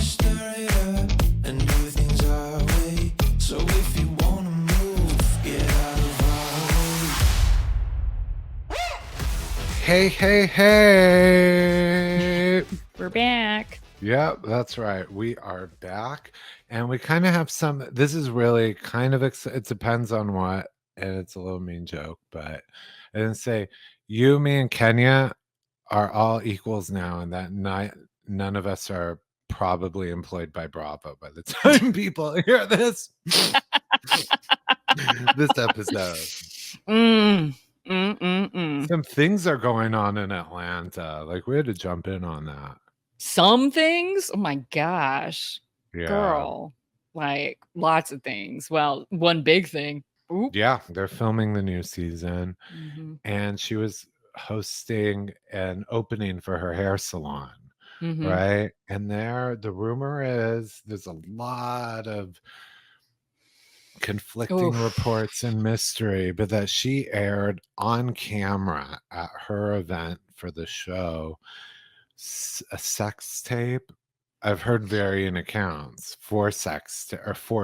stir it up and do things our way. So if you wanna move, get out of our way. Hey. We're back. Yep, that's right. We are back. And we kind of have some, this is really kind of, it depends on what, and it's a little mean joke, but I didn't say, you, me, and Kenya are all equals now, and that none of us are probably employed by Bravo by the time people hear this. This episode. Some things are going on in Atlanta. Like, we had to jump in on that. Some things? Oh my gosh. Yeah. Girl. Like lots of things. Well, one big thing. Oop. Yeah, they're filming the new season. Mm-hmm. And she was hosting an opening for her hair salon. Mm-hmm. Right? And the rumor is there's a lot of conflicting reports and mystery, but that she aired on camera at her event for the show a sex tape. I've heard varying accounts, 4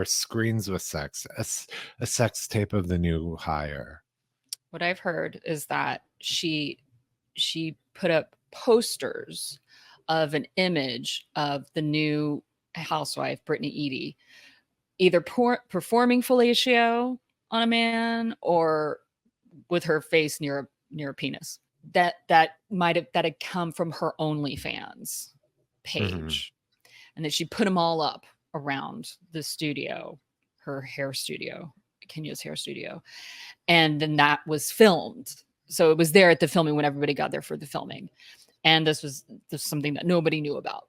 screens with sex, a sex tape of the new hire. What I've heard is that she put up posters of an image of the new housewife, Brittany Edie, either performing fellatio on a man or with her face near a penis. That had come from her OnlyFans page, and that she put them all up around the studio, her hair studio, Kenya's hair studio, and then that was filmed. So it was there at the filming when everybody got there for the filming, and this was something that nobody knew about.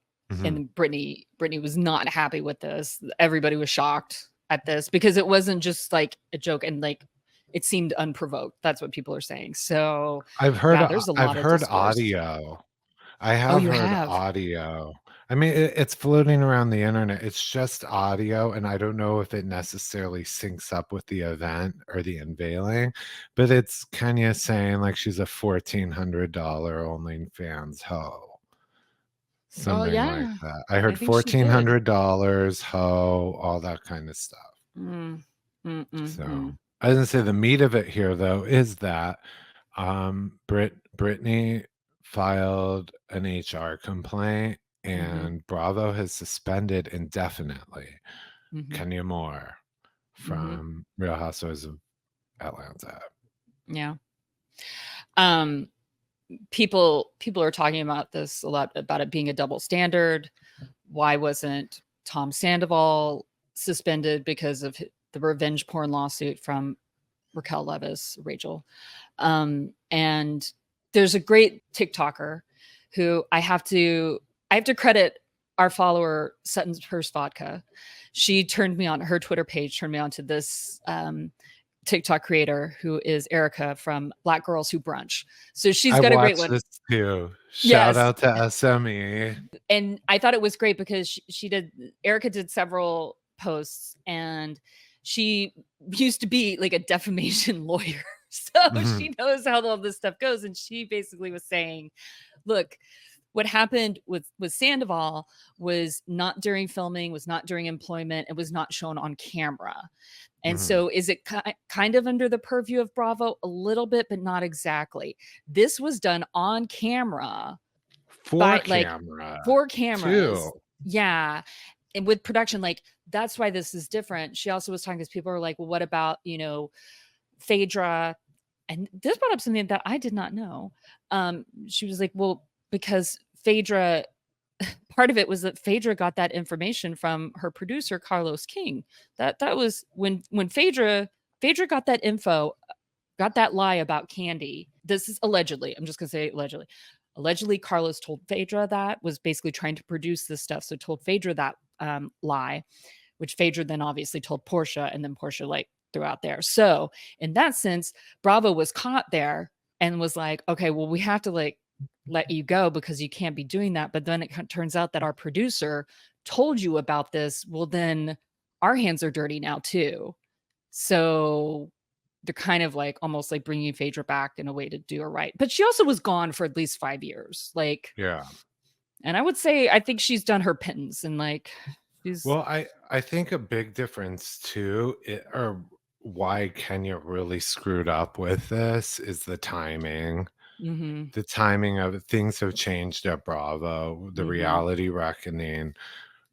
And Brittany was not happy with this. Everybody was shocked at this because it wasn't just like a joke, and like it seemed unprovoked. That's what people are saying. So I've heard there's a lot I've of heard discourse. Audio. I have heard audio. I mean, it's floating around the internet. It's just audio, and I don't know if it necessarily syncs up with the event or the unveiling, but it's Kenya saying like she's a $1,400 OnlyFans hoe. Something like that. I heard $1,400 hoe, all that kind of stuff. So I didn't say the meat of it here, though, is that Brittany filed an HR complaint, and Bravo has suspended indefinitely Kenya Moore from Real Housewives of Atlanta. Yeah. People are talking about this a lot, about it being a double standard. Why wasn't Tom Sandoval suspended because of the revenge porn lawsuit from Raquel Leviss, Rachel? And there's a great TikToker who I have to credit our follower Sutton's Purse Vodka. She turned me on, her Twitter page turned me on to this TikTok creator who is Erica from Black Girls Who Brunch. So she's got a great one. This too. Shout out to SME. And I thought it was great because Erica did several posts, and she used to be like a defamation lawyer. So she knows how all this stuff goes. And she basically was saying, look, what happened with Sandoval was not during filming, was not during employment, it was not shown on camera. And so is it kind of under the purview of Bravo? A little bit, but not exactly. This was done on camera. For cameras. Too. Yeah. And with production, like, that's why this is different. She also was talking, because people are like, well, what about, Phaedra? And this brought up something that I did not know. She was like, well, because Phaedra, part of it was that Phaedra got that information from her producer, Carlos King. That was when Phaedra got that info, got that lie about Candy. This is allegedly, I'm just going to say allegedly. Allegedly, Carlos told Phaedra that, was basically trying to produce this stuff. So told Phaedra that lie, which Phaedra then obviously told Portia, and then Portia like threw out there. So in that sense, Bravo was caught there and was like, okay, well, we have to like let you go because you can't be doing that. But then it turns out that our producer told you about this. Well, then our hands are dirty now too. So they're kind of like almost like bringing Phaedra back in a way to do her right. But she also was gone for at least 5 years. Like, yeah. And I would say I think she's done her pittance and like she's Well, I think a big difference too, or why Kenya really screwed up with this is the timing. mm-hmm, The timing of it. Things have changed at Bravo. The mm-hmm. reality reckoning.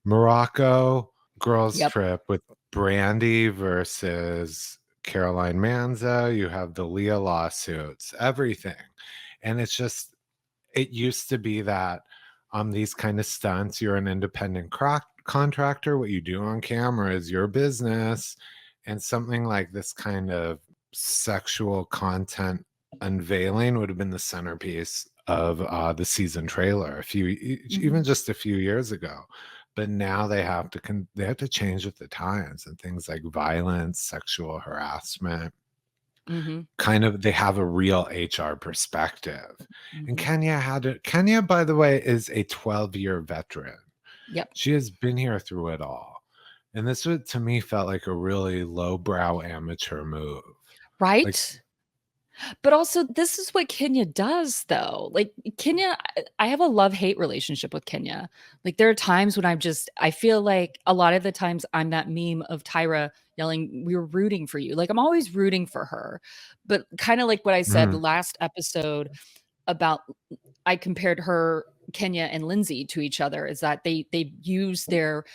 Morocco girls Yep. trip with Brandi versus Caroline Manzo. You have the Leah lawsuits, everything. And it's just, it used to be that these kind of stunts, you're an independent contractor. What you do on camera is your business. And something like this kind of sexual content unveiling would have been the centerpiece of the season trailer even just a few years ago. But now they have to change with the times, and things like violence, sexual harassment, Mm-hmm, kind of, they have a real HR perspective. And mm-hmm. Kenya, by the way, is a 12-year veteran. Yep. She has been here through it all. And this would, to me, felt like a really lowbrow amateur move. Like, Right. But also, this is what Kenya does, though. Like, Kenya, I have a love-hate relationship with Kenya. Like, there are times when I feel like a lot of the times I'm that meme of Tyra yelling, "We're rooting for you." Like, I'm always rooting for her. But kind of like what I said mhm, last episode about I compared her, Kenya and Lindsay to each other, is that they use their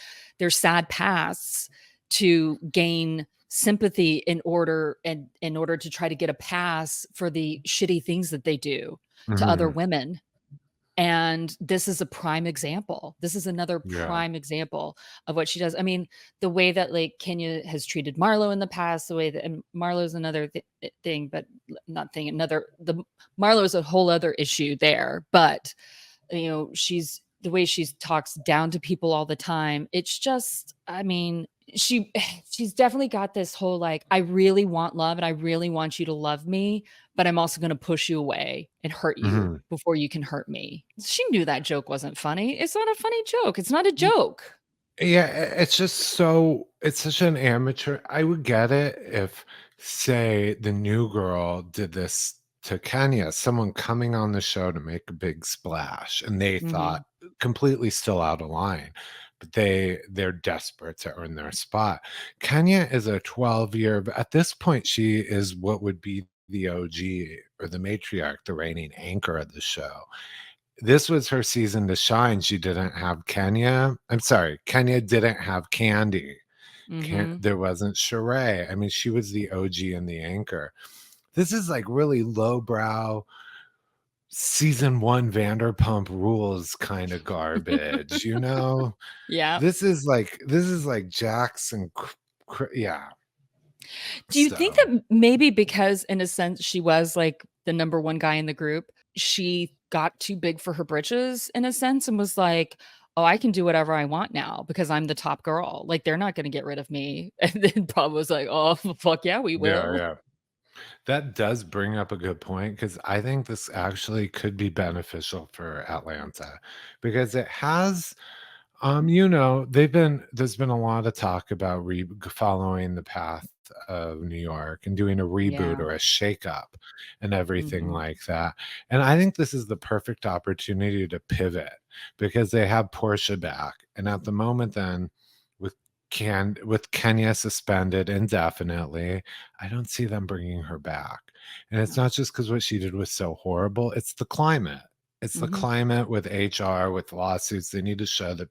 sad pasts to gain sympathy in order to try to get a pass for the shitty things that they do to other mhm, women. And this is a prime example. This is another yeah, prime example of what she does. I mean, the way that like Kenya has treated Marlo in the past, the way that, and Marlo's another thing, but not thing, Marlo is a whole other issue there. But she's the way she talks down to people all the time. It's just, I mean, she's definitely got this whole like, I really want love and I really want you to love me, but I'm also going to push you away and hurt you mhm. before you can hurt me. She knew that joke wasn't funny. It's not a funny joke. It's not a joke. Yeah, it's such an amateur. I would get it if, say, the new girl did this to Kenya, someone coming on the show to make a big splash, and they thought Mhm. completely still out of line, but they're desperate to earn their spot. Kenya is a 12-year, at this point, she is what would be the OG or the matriarch, the reigning anchor of the show. This was her season to shine. She didn't have Kenya. I'm sorry, Kenya didn't have Candy. Mhm. There wasn't Sheree. I mean, she was the OG and the anchor. This is like really lowbrow season one Vanderpump Rules kind of garbage, you know? Yeah. This is like Jackson, yeah, Do you think so. that maybe because in a sense she was like the number one guy in the group, she got too big for her britches in a sense and was like, "Oh, I can do whatever I want now because I'm the top girl. Like they're not going to get rid of me." And then Bob was like, "Oh, fuck yeah, we Yeah, will." yeah. That does bring up a good point because I think this actually could be beneficial for Atlanta because it has, there's been a lot of talk about following the path of New York and doing a reboot Yeah. or a shakeup and everything Mhm. like that. And I think this is the perfect opportunity to pivot because they have Portia back. And at the moment, then with with Kenya suspended indefinitely, I don't see them bringing her back. And it's No. not just because what she did was so horrible, it's the climate. It's the Mhm. climate with HR, with lawsuits. They need to show that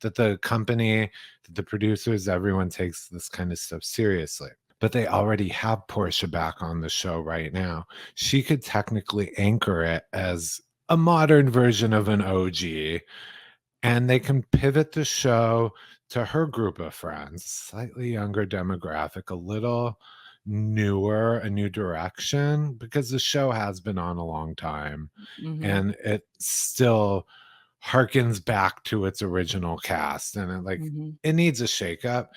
that the company, that the producers, everyone takes this kind of stuff seriously. But they already have Portia back on the show right now. She could technically anchor it as a modern version of an OG, and they can pivot the show to her group of friends, slightly younger demographic, a little newer, a new direction, because the show has been on a long time Mhm. and it still harkens back to its original cast, and Mhm. it needs a shakeup.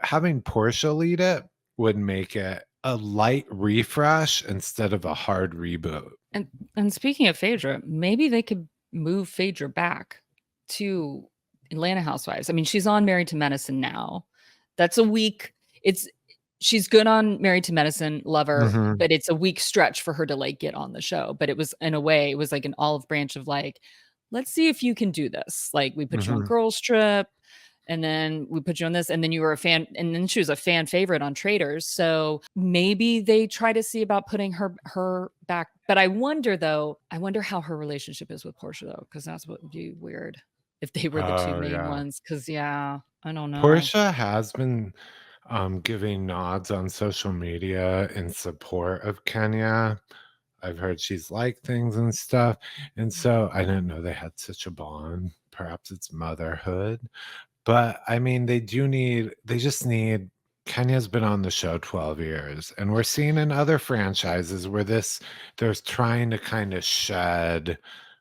Having Portia lead it would make it a light refresh instead of a hard reboot. And and speaking of Phaedra, maybe they could move Phaedra back to Atlanta Housewives. I mean, she's on Married to Medicine now. That's a week. It's she's good on Married to Medicine, love her, Mhm. but it's a weak stretch for her to like get on the show. But it was in a way, it was like an olive branch of like, let's see if you can do this. Like, we put you on Mhm. Girls Trip, and then we put you on this, and then you were a fan, and then she was a fan favorite on Traders. So maybe they try to see about putting her back. But I wonder though, I wonder how her relationship is with Portia though, because that's what would be weird if they were the two Oh, main yeah. ones. Because yeah, I don't know. Portia has been, giving nods on social media in support of Kenya. I've heard she's liked things and stuff, and so I didn't know they had such a bond. Perhaps it's motherhood. But, I mean, they just need Kenya's been on the show 12 years, and we're seeing in other franchises where they're trying to kinda shed,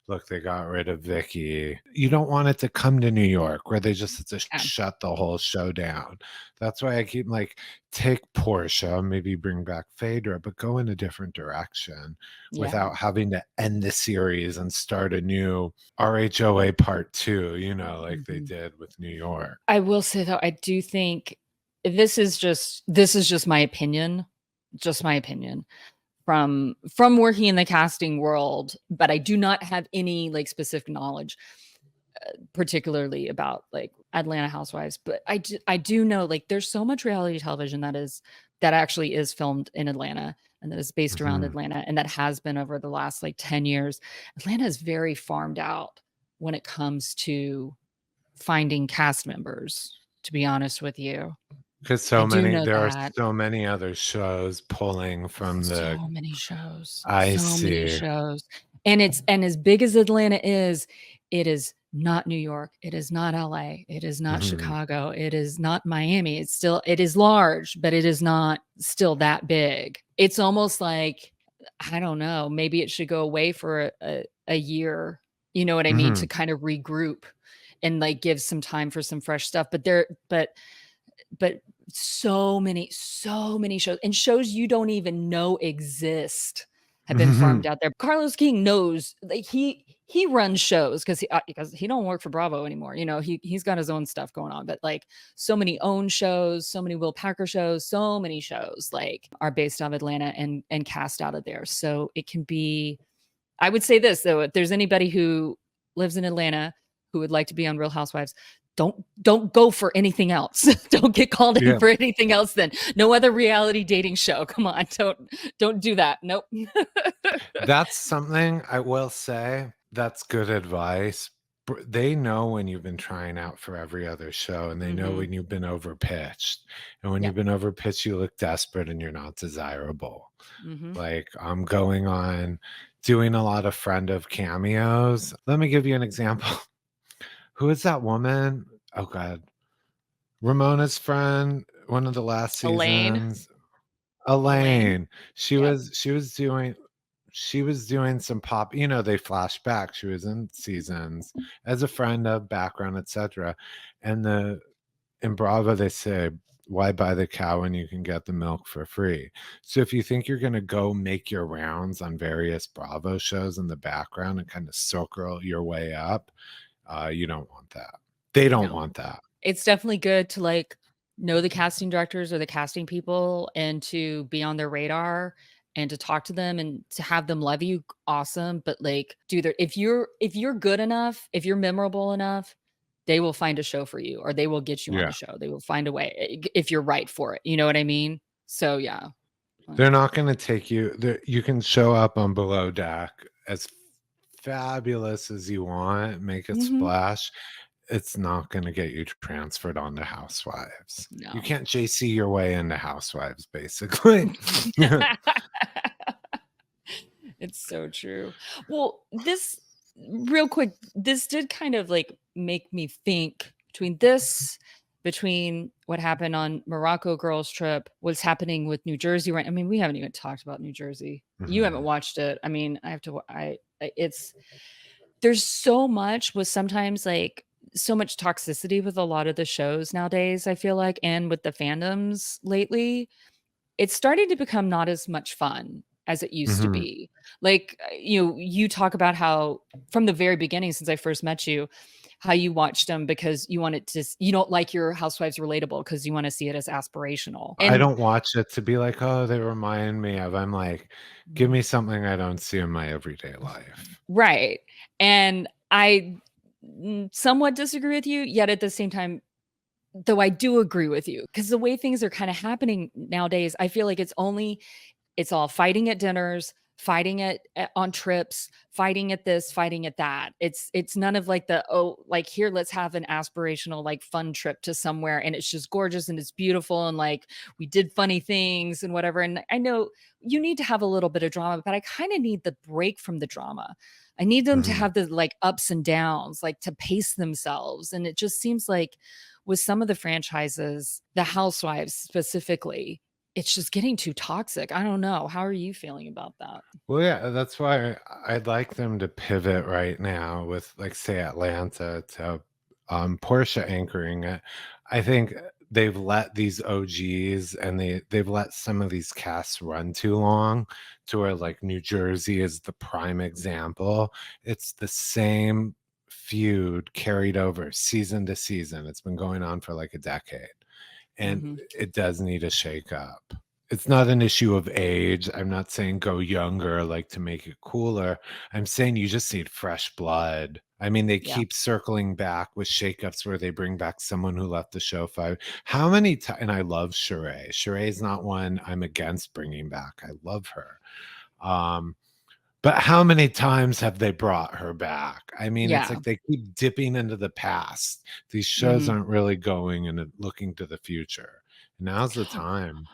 "Look, they got rid of Vicky." You don't want it to come to New York where they just have to Yeah. shut the whole show down. That's why I keep like, take Portia, maybe bring back Phaedra, but go in a different direction Yeah. without having to end the series and start a new RHOA part 2, like they Mhm. did with New York. I will say though, I do think this is just my opinion, just my opinion from working in the casting world, but I do not have any like specific knowledge, particularly about like Atlanta Housewives. But I do know like there's so much reality television that actually is filmed in Atlanta and that is based around Mhm. Atlanta and that has been over the last like 10 years. Atlanta is very farmed out when it comes to finding cast members, to be honest with you. 'Cause I do know there are that. so many other shows pulling from the So many shows, I so many see. shows. And as big as Atlanta is, it is not New York, it is not LA, it is not Mhm. Chicago, it is not Miami. It is large, but it is not still that big. It's almost like, I don't know, maybe it should go away for a year, you know what I mean, to Mhm. kind of regroup and like give some time for some fresh stuff. But so many shows and shows you don't even know exist have been farmed Mhm. out there. Carlos King knows, like, he runs shows because he don't work for Bravo anymore. You know, he's got his own stuff going on, but like so many own shows, so many Will Packer shows, so many shows like are based out of Atlanta and cast out of there. So it can be, I would say this though, if there's anybody who lives in Atlanta who would like to be on Real Housewives, don't go for anything else. Don't get called in Yeah. for anything else then. No other reality dating show. Come on, don't do that. Nope. That's something I will say, that's good advice. They know when you've been trying out for every other show, and they know Mhm. when you've been overpitched. And when Yep. you've been overpitched, you look desperate and you're not desirable. Mhm. Like, I'm going on doing a lot of friend of cameos. Let me give you an example. Who is that woman? Oh god. Ramona's friend, one of the last Elaine. seasons. Elaine. Elaine. She Yep. was she was doing she was doing some pop, they flash back. She was in seasons as a friend of background, etc. And in Bravo they say, why buy the cow when you can get the milk for free? So if you think you're gonna go make your rounds on various Bravo shows in the background and kind of circle your way up, you don't want that. They don't No. want that. It's definitely good to like know the casting directors or the casting people and to be on their radar and to talk to them and to have them love you. Awesome. But like do their if you're good enough, if you're memorable enough, they will find a show for you or they will get you on Yeah. the show. They will find a way if you're right for it. You know what I mean? So yeah. They're not gonna take you you can show up on Below Deck as fabulous as you want, make a Mhm. splash. It's not gonna get you transferred onto Housewives. You No. can't JC your way into Housewives, basically. It's so true. Well, this real quick, this did kind of like make me think between what happened on Morocco girls trip, what's happening with New Jersey, right? I mean, we haven't even talked about New Jersey. You haven't Mhm. watched it. I mean, I have to it's there's so much with sometimes like so much toxicity with a lot of the shows nowadays, I feel like, and with the fandoms lately it's starting to become not as much fun as it used to Mhm. be. Like, you talk about how from the very beginning since I first met you, how you watched them because you don't like your housewives relatable because you wanna see it as aspirational. I And don't watch it to be like, "Oh, they remind me of." I'm like, "Give Mhm. me something I don't see in my everyday life." Right. And I somewhat disagree with you, yet at the same time, though I do agree with you, because the way things are kind of happening nowadays, I feel like it's all fighting at dinners, fighting on trips, fighting at this, fighting at that. It's none of like like here, let's have an aspirational, like fun trip to somewhere, and it's just gorgeous and it's beautiful, and like we did funny things and whatever. And I know you need to have a little bit of drama, but I kind of need the break from the drama. I need them to have the like ups and downs, like to pace themselves. And it just seems like with some of the franchises, the Housewives specifically, it's just getting too toxic. I don't know. How are you feeling about that? Well, yeah, that's why I'd like them to pivot right now with, like, say, Atlanta to Portia anchoring it. I think they've let these OGs and they've let some of these casts run too long to where, like, New Jersey is the prime example. It's the same feud carried over season to season. It's been going on for like a decade, and it does need a shake up. It's not an issue of age. I'm not saying go younger, like, to make it cooler. I'm saying you just need fresh blood. I mean, they Yeah. keep circling back with shakeups where they bring back someone who left the show how many times? And I love Sheree. Sheree's not one I'm against bringing back. I love her. But how many times have they brought her back? I mean, it's Yeah. like they keep dipping into the past. These shows aren't really going and looking to the future. Now's the time.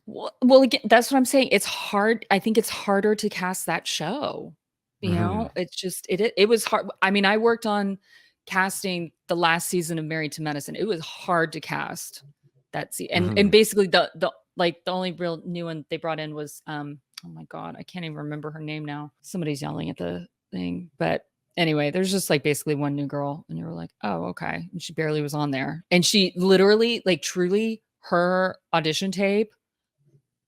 Well, again, that's what I'm saying. It's hard. I think it's harder to cast that show. You know, it's just it was hard. I mean, I worked on casting the last season of Married to Medicine. It was hard to cast that season. And basically the only real new one they brought in was oh my God, I can't even remember her name now. Somebody's yelling at the thing. But anyway, there's just like basically one new girl, and you were like, oh, okay. And she barely was on there. And she literally, like, truly, her audition tape,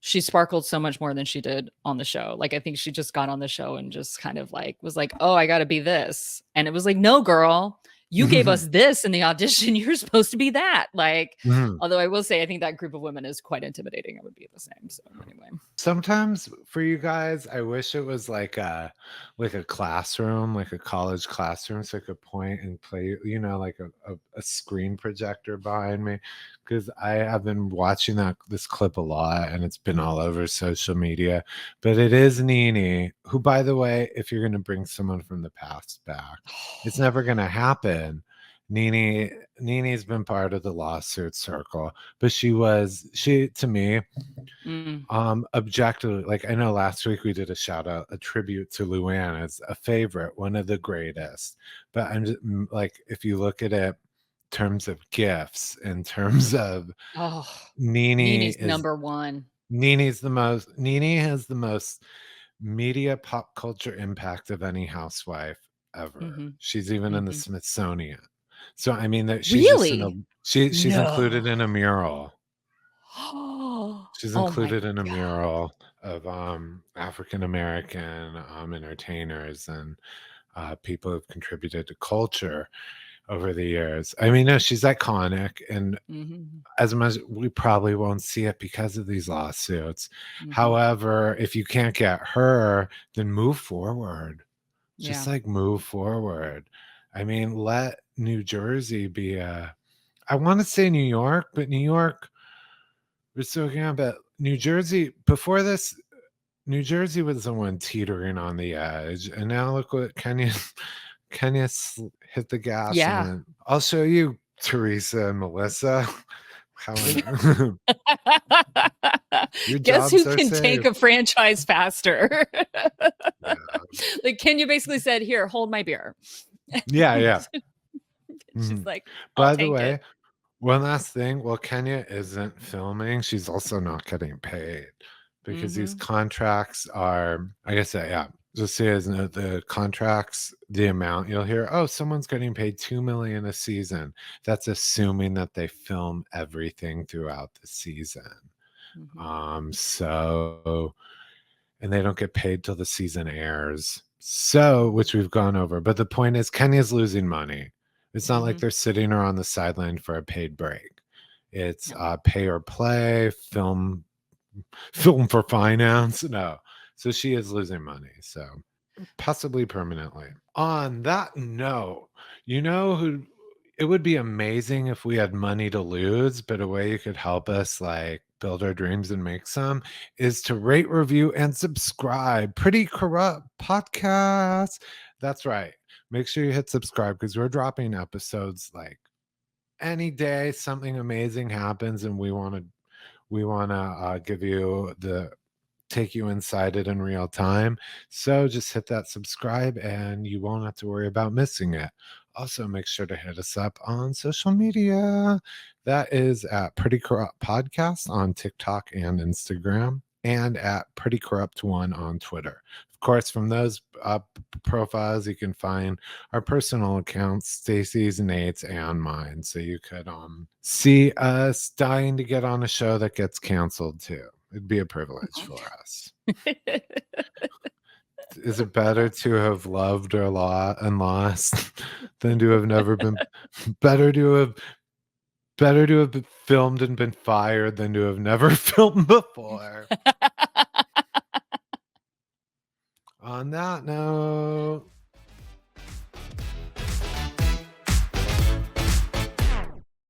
she sparkled so much more than she did on the show. Like, I think she just got on the show and just kind of like was like, oh, I got to be this. And it was like, no, girl, you gave us this in the audition. You're supposed to be that. Like, although I will say, I think that group of women is quite intimidating. I would be the same. So anyway, sometimes for you guys, I wish it was like a classroom, like a college classroom, so I could point and play, like a screen projector behind me, because I have been watching this clip a lot, and it's been all over social media. But it is Nene, who, by the way, if you're going to bring someone from the past back, it's never going to happen. Nene's been part of the lawsuit circle, but she to me, objectively, like, I know last week we did a tribute to Luann as a favorite, one of the greatest, but I'm just like, if you look at it in terms of gifts, in terms of Nene's number one. Nene has the most media pop culture impact of any housewife ever. She's even in the Smithsonian. So I mean that she's really? she's included in a mural. She's Oh included in a mural of African American entertainers and people who've contributed to culture over the years. I mean, no, she's iconic, and as much we probably won't see it because of these lawsuits. However, if you can't get her, then move forward. Just like move forward. I mean, let New Jersey be I want to say New York, but New York, we're talking about New Jersey. Before this, New Jersey was the one teetering on the edge, and now look what Kenya hit the gas. Yeah. And I'll show you, Teresa and Melissa. Guess who can take a franchise faster? Yeah. Like, Kenya basically said, "Here, hold my beer." Yeah. She's like, by the way, one last thing. Well, Kenya isn't filming. She's also not getting paid because these contracts are, I guess, just say as the contracts, the amount you'll hear, oh, someone's getting paid $2 million a season. That's assuming that they film everything throughout the season. So, and they don't get paid till the season airs. So, which we've gone over. But the point is, Kenya's losing money. It's not like they're sitting her on the sideline for a paid break. It's pay or play, film for finance. No. So she is losing money. So possibly permanently. On that note, you know who it would be amazing if we had money to lose, but a way you could help us like build our dreams and make some is to rate, review, and subscribe. Pretty Corrupt Podcast. That's right. Make sure you hit subscribe because we're dropping episodes like any day. Something amazing happens, and we want to give you the take you inside it in real time. So just hit that subscribe and you won't have to worry about missing it. Also, make sure to hit us up on social media. That is at Pretty Corrupt Podcast on TikTok and Instagram, and at Pretty Corrupt One on Twitter. Of course, from those profiles, you can find our personal accounts, Stacy's, Nate's, and mine. So you could see us dying to get on a show that gets canceled too. It'd be a privilege for us. Is it better to have loved or lost than to have never been better to have been filmed and been fired than to have never filmed before? On that note,